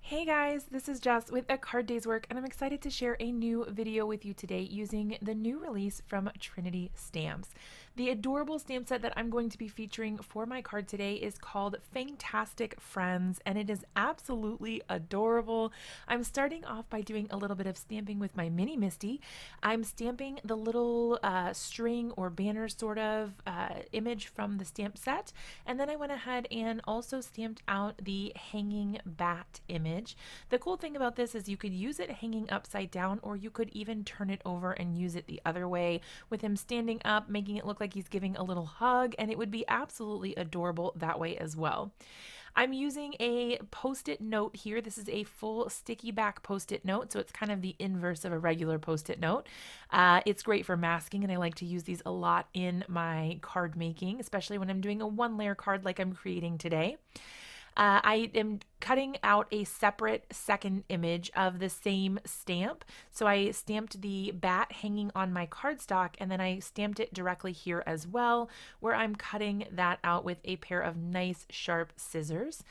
Hey guys, this is Jess with A Card Day's Work, and I'm excited to share a new video with you today using the new release from Trinity Stamps. The adorable stamp set that I'm going to be featuring for my card today is called Fantastic Friends, and it is absolutely adorable. I'm starting off by doing a little bit of stamping with my mini Misty. I'm stamping the little string or banner sort of image from the stamp set, and then I went ahead and also stamped out the hanging bat image. The cool thing about this is you could use it hanging upside down, or you could even turn it over and use it the other way with him standing up, making it look like he's giving a little hug, and it would be absolutely adorable that way as well. I'm using a post-it note here. This is a full sticky back post-it note, so it's kind of the inverse of a regular post-it note. It's great for masking, and I like to use these a lot in my card making, especially when I'm doing a one-layer card like I'm creating today. I am cutting out a separate second image of the same stamp. So I stamped the bat hanging on my cardstock, and then I stamped it directly here as well, where I'm cutting that out with a pair of nice sharp scissors.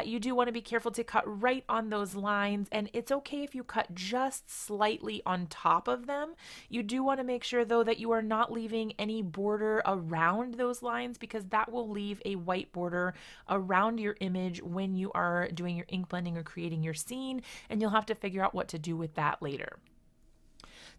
You do want to be careful to cut right on those lines, and it's okay if you cut just slightly on top of them. You do want to make sure though that you are not leaving any border around those lines, because that will leave a white border around your image when you are doing your ink blending or creating your scene, and you'll have to figure out what to do with that later.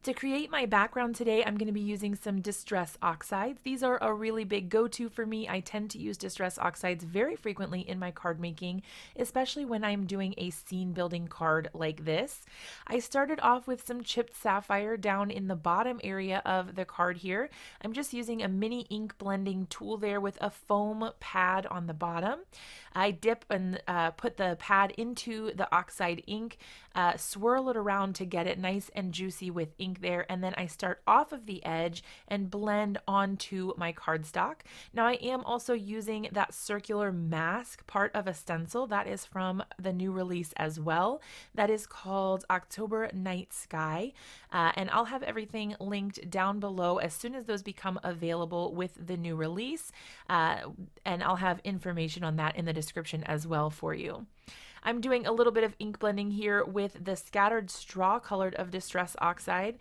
To create my background today, I'm going to be using some Distress Oxides. These are a really big go-to for me. I tend to use Distress Oxides very frequently in my card making, especially when I'm doing a scene building card like this. I started off with some chipped sapphire down in the bottom area of the card here. I'm just using a mini ink blending tool there with a foam pad on the bottom. I dip and put the pad into the Oxide ink, swirl it around to get it nice and juicy with ink there, and then I start off of the edge and blend onto my cardstock. Now I am also using that circular mask part of a stencil that is from the new release as well. That is called October Night Sky, and I'll have everything linked down below as soon as those become available with the new release, and I'll have information on that in the description as well for you. I'm doing a little bit of ink blending here with the Scattered Straw colored of Distress Oxide.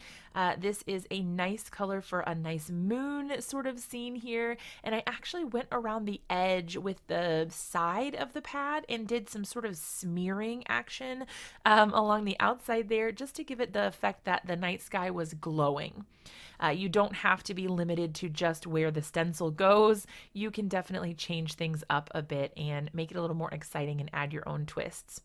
This is a nice color for a nice moon sort of scene here, and I actually went around the edge with the side of the pad and did some sort of smearing action along the outside there, just to give it the effect that the night sky was glowing. You don't have to be limited to just where the stencil goes. You can definitely change things up a bit and make it a little more exciting and add your own twists.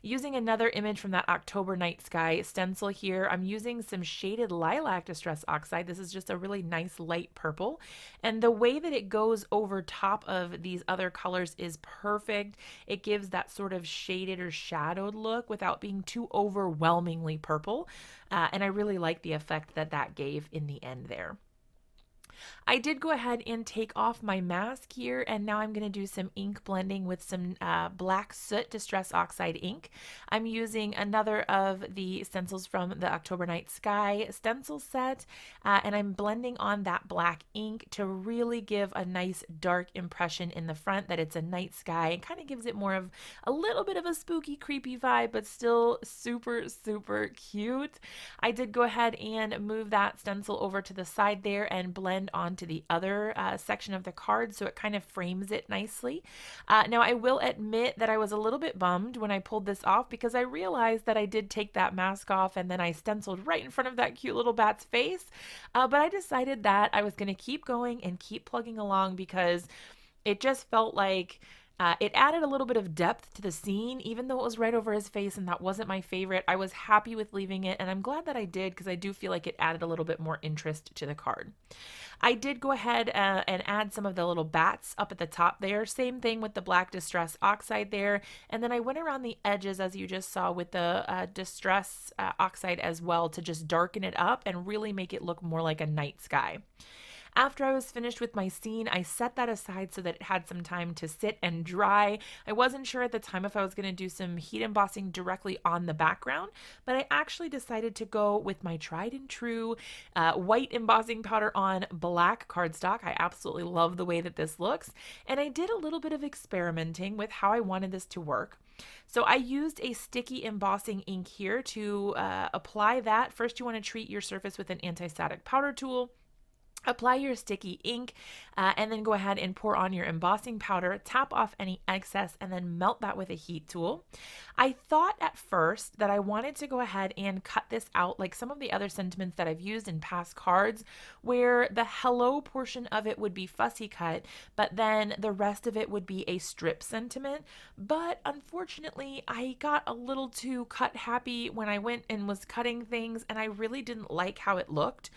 Using another image from that October Night Sky stencil here, I'm using some shaded Lilac Distress Oxide. This is just a really nice light purple, and the way that it goes over top of these other colors is perfect. It gives that sort of shaded or shadowed look without being too overwhelmingly purple, and I really like the effect that that gave in the end there. I did go ahead and take off my mask here, and now I'm going to do some ink blending with some black Soot Distress Oxide ink. I'm using another of the stencils from the October Night Sky stencil set, and I'm blending on that black ink to really give a nice dark impression in the front that it's a night sky, and kind of gives it more of a little bit of a spooky, creepy vibe, but still super, super cute. I did go ahead and move that stencil over to the side there and blend onto the other section of the card, so it kind of frames it nicely. Now I will admit that I was a little bit bummed when I pulled this off, because I realized that I did take that mask off and then I stenciled right in front of that cute little bat's face, but I decided that I was going to keep going and keep plugging along, because it just felt like it added a little bit of depth to the scene, even though it was right over his face and that wasn't my favorite. I was happy with leaving it, and I'm glad that I did, because I do feel like it added a little bit more interest to the card. I did go ahead and add some of the little bats up at the top there. Same thing with the black Distress Oxide there. And then I went around the edges, as you just saw, with the Distress Oxide as well, to just darken it up and really make it look more like a night sky. After I was finished with my scene, I set that aside so that it had some time to sit and dry. I wasn't sure at the time if I was going to do some heat embossing directly on the background, but I actually decided to go with my tried and true white embossing powder on black cardstock. I absolutely love the way that this looks, and I did a little bit of experimenting with how I wanted this to work. So I used a sticky embossing ink here to apply that. First, you want to treat your surface with an anti-static powder tool. Apply your sticky ink and then go ahead and pour on your embossing powder, tap off any excess, and then melt that with a heat tool. I thought at first that I wanted to go ahead and cut this out like some of the other sentiments that I've used in past cards, where the hello portion of it would be fussy cut, but then the rest of it would be a strip sentiment. But unfortunately, I got a little too cut happy when I went and was cutting things, and I really didn't like how it looked.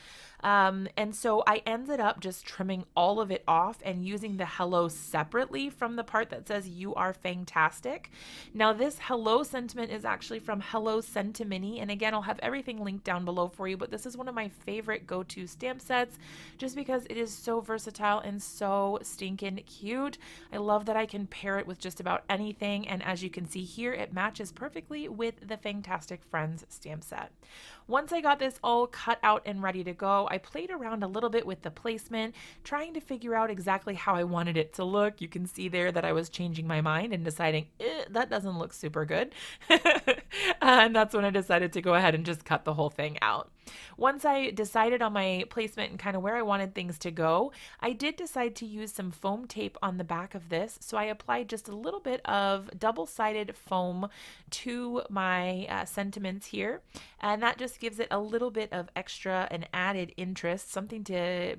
And so I ended up just trimming all of it off and using the hello separately from the part that says "You are fantastic." Now this hello sentiment is actually from Hello Senti-mini, and again, I'll have everything linked down below for you, but this is one of my favorite go-to stamp sets just because it is so versatile and so stinking cute. I love that I can pair it with just about anything, and as you can see here, it matches perfectly with the Fantastic Friends stamp set. Once I got this all cut out and ready to go, I played around a little bit with the placement, trying to figure out exactly how I wanted it to look. You can see there that I was changing my mind and deciding, that doesn't look super good. And that's when I decided to go ahead and just cut the whole thing out. Once I decided on my placement and kind of where I wanted things to go, I did decide to use some foam tape on the back of this. So I applied just a little bit of double-sided foam to my sentiments here, and that just gives it a little bit of extra and added interest, something to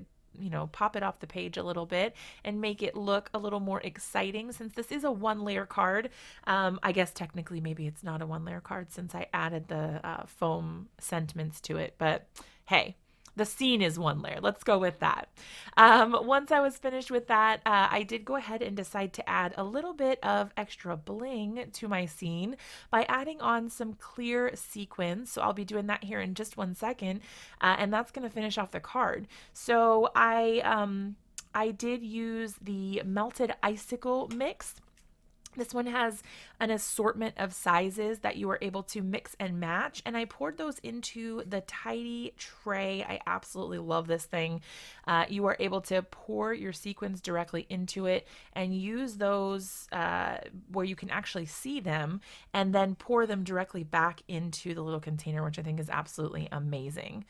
pop it off the page a little bit and make it look a little more exciting. Since this is a one-layer card, I guess technically maybe it's not a one-layer card since I added the foam sentiments to it, but hey, the scene is one layer. Let's go with that. Once I was finished with that, I did go ahead and decide to add a little bit of extra bling to my scene by adding on some clear sequins. So I'll be doing that here in just 1 second, and that's going to finish off the card. So I did use the melted icicle mix. This one has an assortment of sizes that you are able to mix and match, and I poured those into the tidy tray. I absolutely love this thing. You are able to pour your sequins directly into it and use those where you can actually see them, and then pour them directly back into the little container, which I think is absolutely amazing.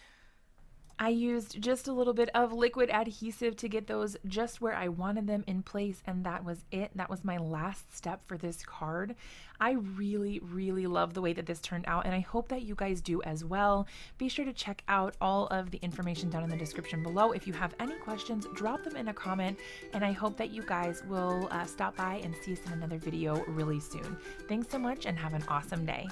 I used just a little bit of liquid adhesive to get those just where I wanted them in place, and that was it. That was my last step for this card. I really, really love the way that this turned out, and I hope that you guys do as well. Be sure to check out all of the information down in the description below. If you have any questions, drop them in a comment, and I hope that you guys will stop by and see us in another video really soon. Thanks so much, and have an awesome day.